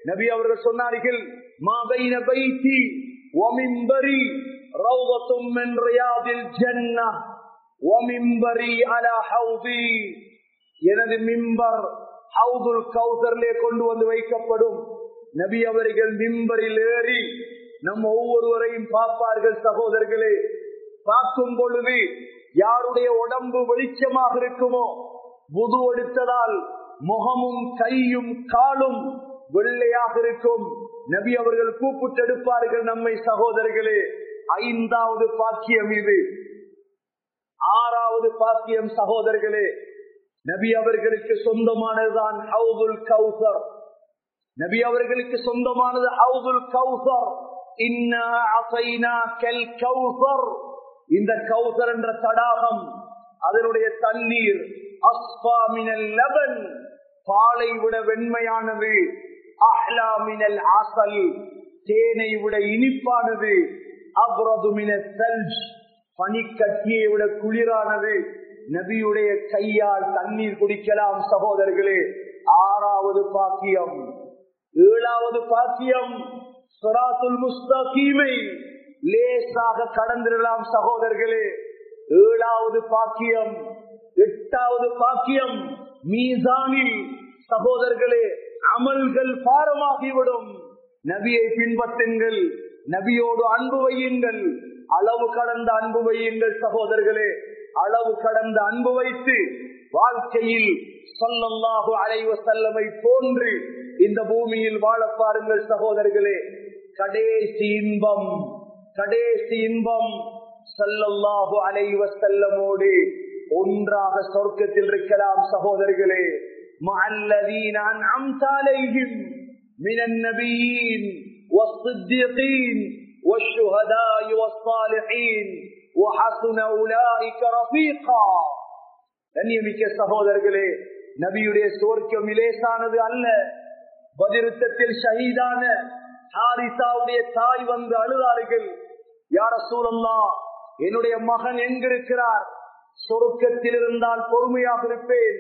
நபி அவர்கள் சொன்னார்கள், மா பைன பைத்தி வ மிம்பரி ரௌதத்தும் மின் ரியாதில் ஜன்னah வ மிம்பரி அலா ஹௌதி. எனது மிம்பர் ஹவுதுல் கௌசர்லே கொண்டு வந்து வைக்கப்படும். நபி அவர்கள் மிம்பரில் ஏறி நம் ஒவ்வொருவரையும் பார்ப்பார்கள். சகோதரர்களே, பார்க்கும் பொழுது யாருடைய உடம்பு வெளிச்சமாக இருக்குமோ, வுது எடுத்ததால் முகமும் கையும் காலும் வெள்ளையாக இருக்கும். நபி அவர்கள் கூப்பிட்டு எடுப்பார்கள் நம்மை. சகோதரர்களே, ஐந்தாவது பாக்கியம் இது. ஆறாவது பாக்கியம் சகோதரர்களே, நபி அவர்களுக்கு சொந்தமானதுதான் ஹவுதுல் கௌசர். நபி அவர்களுக்கு சொந்தமானது ஹவுதுல் கௌசர். இன்னா அஸைனாக்கல் கௌசர். இந்த கௌசர் என்ற தடாகம், அதனுடைய தண்ணீர் அஸ்ஃபா மினல் லபன், பாலை விட வெண்மையானது. அஹ்லா மினல் அஸல், தேனை விட இனிப்பானது. அப்ரது மினல் தல்ஜ், பனிக்கட்டியை விட குளிரானது. நபியுடைய கையால் தண்ணீர் குடிக்கலாம். சகோதரர்களே, ஆறாவது பாக்கியம். ஏழாவது பாக்கியம், சிராத்துல் முஸ்தகீமை லேசாக கடந்திரலாம். சகோதரர்களே, ஏழாவது பாக்கியம். எட்டாவது பாக்கியம், மீசானில் சகோதரர்களே அமல்கள் பாரமாகிவிடும். நபியை பின்பற்றுங்கள், நபியோடு அன்பு வையுங்கள், அளவு கடந்த அன்பு வையுங்கள். சகோதரர்களே, அளவு கடந்த அன்பு வைத்து வாழ்க்கையில் ஸல்லல்லாஹு அலைஹி வஸல்லமை போன்று இந்த பூமியில் வாழ பாருங்கள். சகோதரர்களே, கடைசி இன்பம், கடைசி இன்பம் ஸல்லல்லாஹு அலைஹி வஸல்லமோடு ஒன்றாக சொர்க்கத்தில் இருக்கலாம். சகோதரர்களே, மஅல்லதீன அன்அம்த அலைஹிம் மினன் நபியீன் வஸ்ஸித்தீகீன் வஷ்ஷுஹதாஇ வஸ்ஸாலிஹீன் வஹஸன உலாயிக ரஃபீகா. கண்ணியமிக்க சகோதரர்களே, நபியுடைய சொர்க்கம் இலேசானது அல்ல. பத்ருத்தத்தில் ஷஹீதான ஹாரிசாவுடைய தாய் வந்து அழுதார்கள், யா ரசூலல்லாஹ், என்னுடைய மகன் எங்கிருக்கிறார்? சொர்க்கத்தில் இருந்தால் பொறுமையாக இருப்பேன்,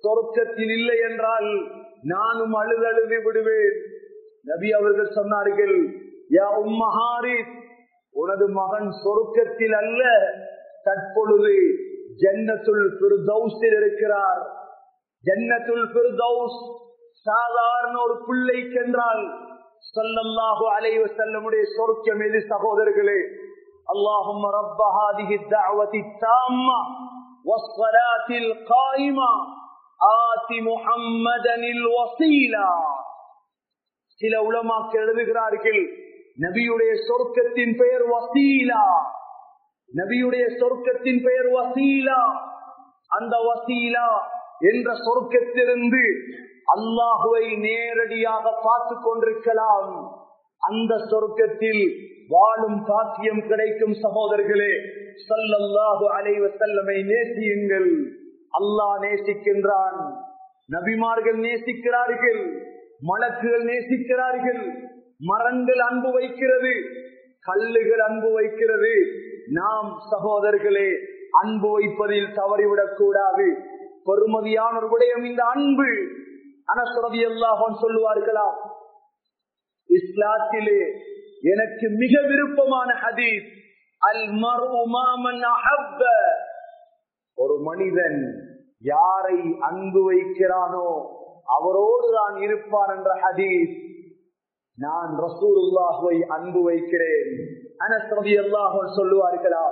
சொர்க்கத்தில் இல்லை என்றால் நானும் அழுதழுது விடுவேன். நபி அவர்கள் சொன்னார்கள், யா உம்ம ஹாரிஸ், உனது மகன் சொர்க்கத்தில் அல்ல, தற்பொழுது ஜன்னத்துல் ஃபிர்தௌஸில் இருக்கிறார். ஜன்னத்துல் ஃபிர்தௌஸ் சாதாரண ஒரு பிள்ளைக்கு என்றால் ஸல்லல்லாஹு அலைஹி வஸல்லமுடைய சொர்க்கம் எது சகோதரர்களே? அல்லாஹும்ம ரப்ப ஹாதிஹி தஅவதி தாம்ம வஸ்ஸலாத்தில் காயிமா ஆதி முஹம்மதனில் வஸீலா. சில உலமாக்கள் எழுதுகிறார்கள், நபியுடைய சொர்க்கத்தின் பெயர் வஸீலா. நபியுடைய சொர்க்கத்தின் பெயர் வஸீலா. அந்த வஸீலா என்ற சொர்க்கத்திலிருந்து அல்லாஹுவை நேரடியாக பார்த்து கொண்டிருக்கலாம். அந்த சொர்க்கத்தில் வாழும் பாக்கியம் கிடைக்கும். சகோதரர்களே, ஸல்லல்லாஹு அலைஹி வஸல்லமை நேசியுங்கள். அல்லாஹ் நேசிக்கின்றான், நபிமார்கள் நேசிக்கிறார்கள், மலக்குகள் நேசிக்கிறார்கள், மரங்கள் அன்பு வைக்கிறது, கல்லுகள் அன்பு வைக்கிறது. நாம் சகோதரர்களே அன்பு வைப்பதில் தவறிவிடக் கூடாது. பெருமதியான ஒரு விடயம் இந்த அன்பு. அனஸ் ரலியல்லாஹு அன்ஹு சொல்லுவார்களாம், இஸ்லாத்திலே எனக்கு மிக விருப்பமான ஹதீஸ், அல் மர்உ மா மன் அஹப்ப. ஒரு மனிதன் யாரை அன்பு வைக்கிறானோ அவரோடு தான் இருப்பான் என்ற ஹதீஸ். நான் ரசூலுல்லாஹ்வை அன்பு வைக்கிறேன். அனஸ் ரலியல்லாஹு அன்ஹு சொல்லுவார்களா,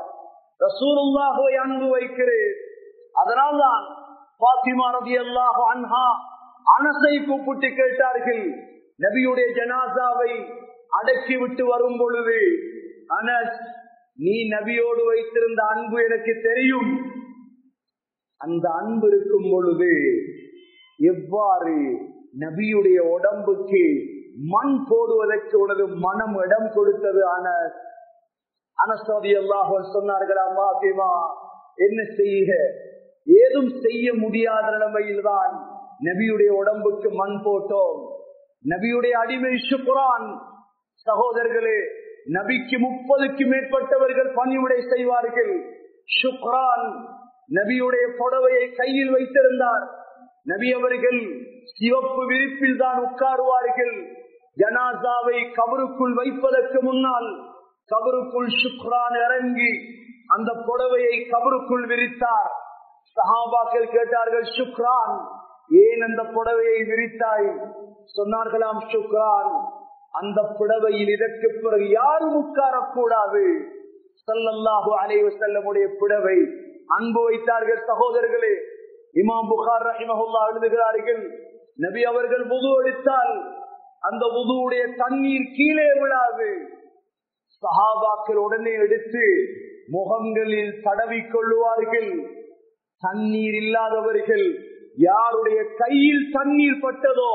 ரசூலுல்லாஹ்வை அன்பு வைக்கிறேன். அதனால்தான் ஃபாத்திமா ரலியல்லாஹு அன்ஹா அனஸை கூப்பிட்டு கேட்டார்கள், நபியுடைய ஜனாசாவை அடக்கிவிட்டு வரும் பொழுது, அனஸ், நீ நபியோடு வைத்திருந்த அன்பு எனக்கு தெரியும். அந்த அன்பு இருக்கும் பொழுது எவ்வாறு நபியுடைய உடம்புக்கு மண் போடுவதற்கு உனது மனம் இடம் கொடுத்தது? அனஸ் ரலியல்லாஹு அன்ஹு சொன்னார்களா, ஃபாத்திமா, என்ன செய்ய, ஏதும் செய்ய முடியாத நிலைமையில் தான் நபியுடைய உடம்புக்கு மண் போட்டோம். நபியுடைய அடிமை ஷுக்ரான். சகோதரர்களே, நபிக்கு 30க்கு மேற்பட்டவர்கள் பணிவுடை செய்வார்கள். ஷுக்ரான் நபியுடைய புடவையை கையில் வைத்திருந்தார். நபி அவர்கள் சிவப்பு விரிப்பில் தான் உட்காருவார்கள். ஜனாசாவை கபருக்குள் வைப்பதற்கு முன்னால் கபருக்குள் ஷுக்ரான் இறங்கி அந்த புடவையை கபருக்குள் விரித்தார். சஹாபாக்கள் கேட்டார்கள், ஷுக்ரான், ஏன் அந்த புடவையை விரித்தாய்? சொன்னார்களாம், ஷுக்ரான், அந்த புடவையில் இதற்கு பிறகு யாரும் உட்காரக்கூடாது. ஸல்லல்லாஹு அலைஹி வஸல்லமுடைய புடவை. அன்பு வைத்தார்கள். சகோதரர்களே, இமாம் புகார் ரஹிமஹுல்லாஹ் எழுதுகிறார்கள், நபி அவர்கள் வுது எடுத்தால் அந்த வுதுவுடைய தண்ணீர் கீழே விழாது. சஹாபாக்கள் உடனே எடுத்து முகங்களில் தடவி கொள்ளுவார்கள். தண்ணீர் இல்லாதவர்கள் யாருடைய கையில் தண்ணீர் பட்டதோ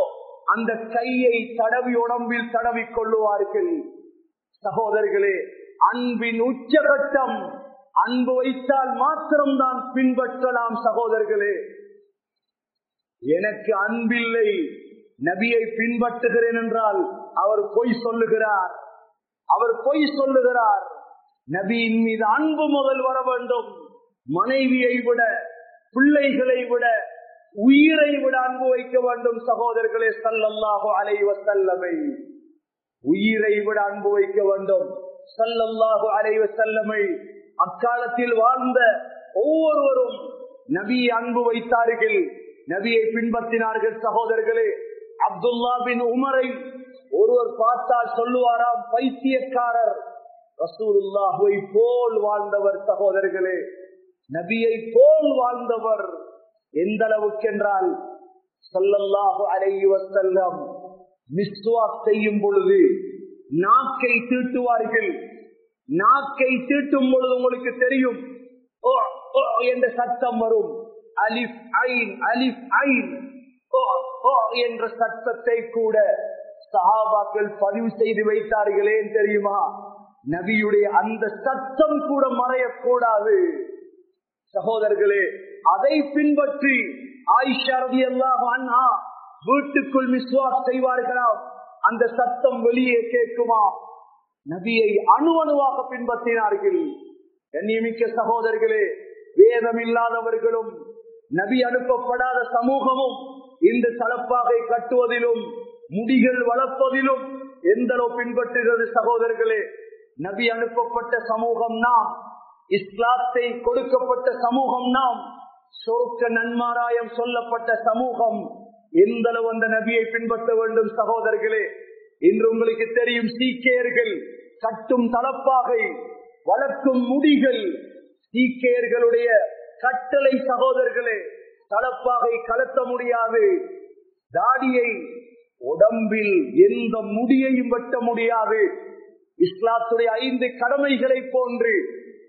அந்த கையை தடவி உடம்பில் தடவி கொள்ளுவார்கள். சகோதரர்களே, அன்பின் உச்சகட்டம். அன்பு வைத்தால் மாத்திரம்தான் பின்பற்றலாம். சகோதரர்களே, எனக்கு அன்பில்லை, நபியை பின்பற்றுகிறேன் என்றால் அவர் பொய் சொல்லுகிறார். அவர் பொய் சொல்லுகிறார். நபியின் மீது அன்பு முதல் வர வேண்டும். மனைவியை விட, பிள்ளைகளை விட, உயிரை விட அன்பு வைக்க வேண்டும். சகோதரர்களே, ஸல்லல்லாஹு அலைஹி வஸல்லமை உயிரை விட அன்பு வைக்க வேண்டும். ஸல்லல்லாஹு அலைஹி வஸல்லமை அக்காலத்தில் வாழ்ந்த ஒவ்வொருவரும் நபியை அன்பு வைத்தார்கள், நபியை பின்பற்றினார்கள். சகோதரர்களே, அப்துல்லா பின் உமரை ஒருவர் பார்த்தால் சொல்லுவாராம், பைத்தியக்காரர். ரசூலுல்லாஹை போல் வாழ்ந்தவர். சகோதரர்களே, நபியை போல் வாழ்ந்தவர். எந்த அளவுக்கு என்றால், ஸல்லல்லாஹு அலைஹி வஸல்லம் மிஸ்வாக் செய்யும் பொழுது நாக்கை தீட்டுவார்கள். நாக்கை தீட்டும் பொழுது உங்களுக்கு தெரியும், ஓ ஓ என்ற சத்தம் வரும். அலிஃப் ஐன், அலிஃப் ஐன், ஓ ஓ என்ற சத்தத்தை கூட சஹாபாக்கள் பதிவு செய்து வைத்தார்களே தெரியுமா? நபியுடைய அந்த சத்தம் கூட மறையக்கூடாது. சகோதரர்களே, அதை பின்பற்றி ஆயிஷா ரலியல்லாஹு அன்ஹா வீட்டுக்குள் மிஸ்வாக் செய்வார்களாம். அந்த சத்தம் வெளியே கேட்குமா? நபியை அணுவணுவாக பின்பற்றினார்கள். கண்ணியமிக்க சகோதரர்களே, வேதம் இல்லாதவர்களும் நபி அனுப்பப்படாத சமூகமும் இந்த தலப்பாகை கட்டுவதிலும் முடிகள் வளர்ப்பதிலும் எந்த அளவு பின்பற்றுகிறது? சகோதரர்களே, நபி அனுப்பப்பட்ட சமூகம் நாம், இஸ்லாத்தை கொடுக்கப்பட்ட சமூகம் நாம், சொர்க்க நன்மாராயம் சொல்லப்பட்ட சமூகம். எந்த அளவு அந்த நபியை பின்பற்ற வேண்டும்? சகோதரர்களே, இன்று உங்களுக்கு தெரியும், சீக்கியர்கள் கட்டும் தலப்பாகை, வளர்க்கும் முடிகள் சீக்கியர்களுடைய கட்டளை. சகோதரர்களே, தலப்பாகை கலத்த முடியாது. தாடியை, உடம்பில் எந்த முடியையும் வெட்ட முடியாது. இஸ்லாத்துடைய 5 கடமைகளை போன்று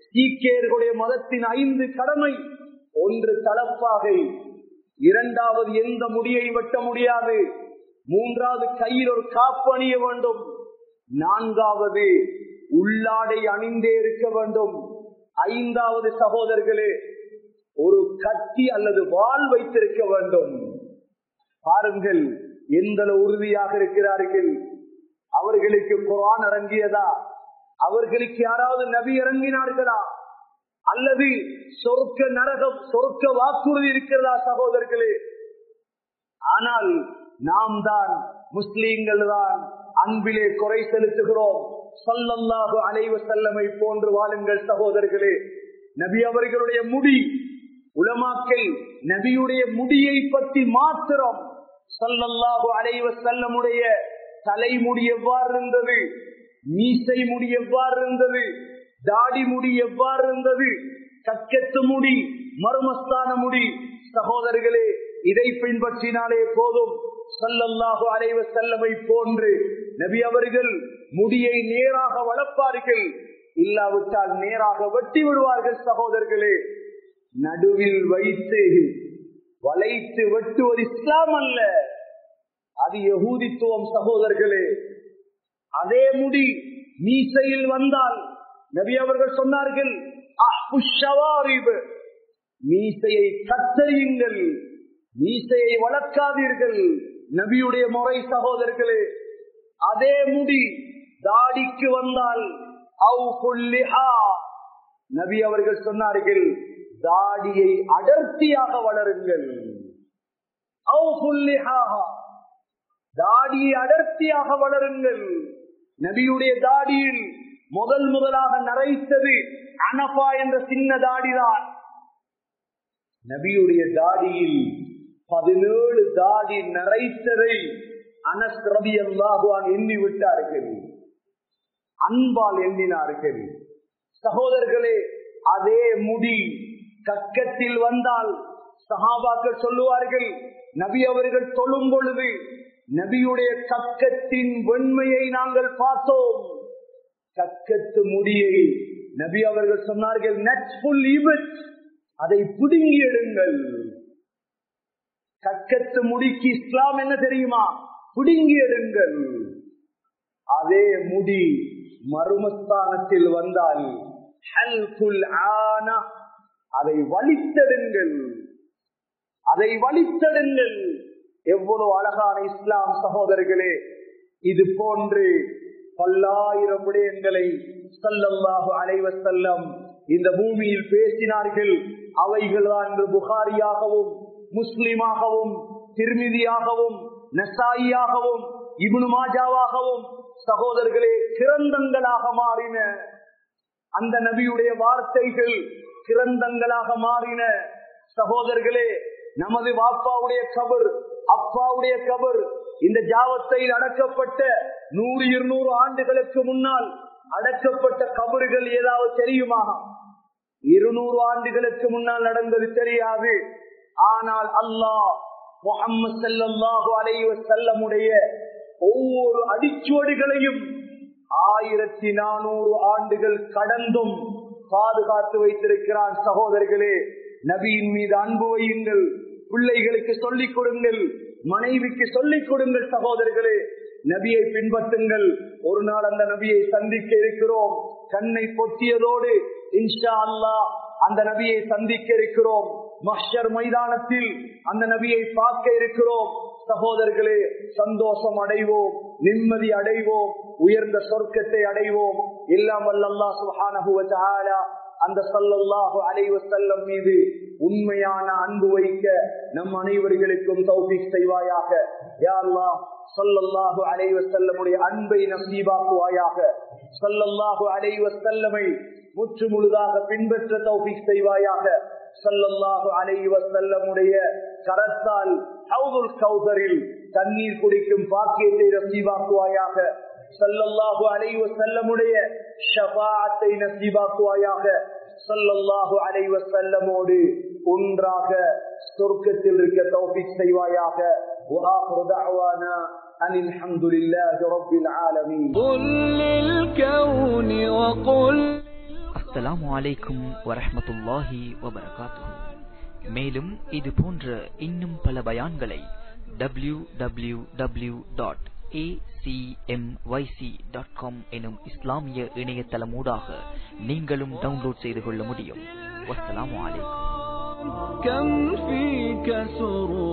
சீக்கியர்களுடைய மதத்தின் 5 கடமை. ஒன்று தலப்பாகை, இரண்டாவது எந்த முடியை வெட்ட முடியாது, மூன்றாவது கையில் ஒரு காப்பு அணிய வேண்டும், நான்காவது உள்ளாடை அணிந்தே இருக்க வேண்டும், ஐந்தாவது சகோதரர்களே ஒரு கத்தி அல்லது வாள் வைத்திருக்க வேண்டும். பாருங்கள் எந்த உறுதியாக இருக்கிறார்கள். அவர்களுக்கு குர்ஆன் இறங்கியதா? அவர்களுக்கு யாராவது நபி இறங்கினார்களா? அல்லது சொர்க்க நரகம், சொர்க்க வாக்குறுதி இருக்கிறதா? சகோதரர்களே, ஆனால் நாம் தான், முஸ்லீம்கள் தான் அன்பிலே குறை செலுத்துகிறோம். ஸல்லல்லாஹு அலைஹி வஸல்லமை போன்று வாழுங்கள் சகோதரர்களே. நபி அவர்களுடைய முடி, உலமாக்கள் நபியுடைய முடியை பற்றி மாத்திரம், ஸல்லல்லாஹு அலைஹி வஸல்லமுடைய தலைமுடி எவ்வாறு இருந்தது, மீசை முடி எவ்வாறு இருந்தது, தாடி முடி எவ்வாறு இருந்தது, கக்கத்து முடி, மர்மஸ்தான முடி. சகோதரர்களே, இதை பின்பற்றினாலே போதும். ஸல்லல்லாஹு அலைஹி வஸல்லமை போன்று நபி அவர்கள் முடியை நேராக வளர்ப்பார்கள், இல்லாவிட்டால் நேராக வெட்டி விடுவார்கள். சகோதரர்களே, நடுவில் வைத்து வளைத்து வெட்டுவது இஸ்லாம் அல்ல, அது யகூதித்துவம். சகோதரர்களே, அதே முடி மீசையில் வந்தால் நபி அவர்கள் சொன்னார்கள், மீசையை கத்தறியுங்கள், மீசையை வளர்க்காதீர்கள். நபியுடைய முறை. சகோதரர்களே, அதே முடி தாடிக்கு வந்தால் நபி அவர்கள் சொன்னார்கள், தாடியை அடர்த்தியாக வளருங்கள். தாடியை அடர்த்தியாக வளருங்கள். நபியுடைய தாடியில் முதலாக நரைத்தது அனபா என்ற சின்ன தாடிதான். நபியுடைய தாடியில் 17 தாடி நரைத்ததை அனஸ் ரலியல்லாஹு அன்ஹு எண்ணி விட்டார்கள், அன்பால் எண்ணினார்கள். சகோதரர்களே, அதே முடி கக்கத்தில் வந்தால் சஹாபாக்கள் சொல்லுவார்கள், நபி அவர்கள் தொழும் பொழுது நபியுடைய கக்கத்தின் வெண்மையை நாங்கள் பார்த்தோம். கக்கத்து முடியை நபி அவர்கள் சொன்னார்கள், அதை பிடுங்கி எடுங்கள். கக்கத்து முடிக்கு இஸ்லாம் என்ன தெரியுமா? பிடுங்கி எடுங்கள். அதே முடி மருமஸ்தானத்தில் வந்தால் அதை வலித்தெடுங்கள், அதை வலித்தெடுங்கள். எவ்வளவு அழகான இஸ்லாம். சகோதரர்களே, இது போன்று பல்லாயிரம் விடயங்களை ஸல்லல்லாஹு அலைஹி வஸல்லம் இந்த பூமியில் பேசினார்கள். அவைகள் தான் புகாரியாகவும் முஸ்லிமாகவும் திர்மிதியாகவும் நசாயியாகவும் இப்னு மாஜாவாகவும் சகோதரர்களே கிரந்தங்களாக மாறின. அந்த நபியுடைய வார்த்தைகள் கிரந்தங்களாக மாறின. சகோதரர்களே, நமது வாப்பாவுடைய கபர், அப்பாவுடைய கபர், இந்த ஜாவத்தில் அடக்கப்பட்ட 100-200 ஆண்டுகளுக்கு முன்னால் அடக்கப்பட்ட கபறுகள் ஏதாவது தெரியுமா? 200 ஆண்டுகளுக்கு முன்னால் நடந்தது தெரியாது. ஆனால் அல்லாஹ் முஹம்மது ஸல்லல்லாஹு அலைஹி வஸல்லமுடைய ஒவ்வொரு அடிச்சுவடுகளையும் 1400 ஆண்டுகள் கடந்தும் பாதுகாத்து வைத்திருக்கிறான். சகோதரர்களே, நபியின் மீது அன்பு வையுங்கள், பிள்ளைகளுக்கு சொல்லிக் கொடுங்கள், மனைவிக்கு சொல்லிக் கொடுங்கள். சகோதரர்களே, நபியை பின்பற்றுங்கள். ஒரு நாள் அந்த நபியை சந்திக்க இருக்கிறோம். கண்ணை பொத்தியதோடு இன்ஷா அல்லாஹ் அந்த நபியை சந்திக்க இருக்கிறோம். மஹ்ஷர் மைதானத்தில் அந்த நபியை பார்க்க இருக்கிறோம். சகோதரர்களே, சந்தோஷம் அடைவோம், நிம்மதி அடைவோம், உயர்ந்த சொர்க்கத்தை அடைவோம். எல்லாம் வல்ல அல்லாஹ் சுப்ஹானஹு வ தஆலா அந்த ஸல்லல்லாஹு அலைஹி வஸல்லம் மீது உண்மையான அன்பு வைக்க நம் அனைவர்களுக்கும் தௌஃபீக் செய்வாயாக. யா அல்லாஹ், ஸல்லல்லாஹு அலைஹி வஸல்லமுடைய அன்பை நசீபாக்குவாயாக. ஸல்லல்லாஹு அலைஹி வஸல்லமை முற்று முழுதாக பின்பற்ற தௌஃபீக் செய்வாயாக. ஸல்லல்லாஹு அலைஹி வஸல்லமுடைய கரத்தால் ஹவுதுல் கௌஸரில் தண்ணீர் குடிக்கும் பாக்கியத்தை நசீபாக்குவாயாக. ஸல்லல்லாஹு அலைஹி வஸல்லமுடைய ஷஃபாஅத்தை நசீபாக்குவாயாக. ஸல்லல்லாஹு அலைஹி வஸல்லமோடு ஒன்றாக சொர்க்கத்தில் இருக்க தௌஃபீக் செய்வாயாக. وآخر دعوانا أن الحمد لله رب العالمين. قل للكون وقل. அஸ்ஸலாமு அலைக்கும் வரஹ்மத்துல்லாஹி வபரகாத்துஹு. மேலும் இது போன்ற இன்னும் பல பயான்களை www.acmyc.com எனும் இஸ்லாமிய இணையதளமூடாக நீங்களும் டவுன்லோட் செய்து கொள்ள முடியும். வஸ்ஸலாமு அலைக்கும். كم فيك سرور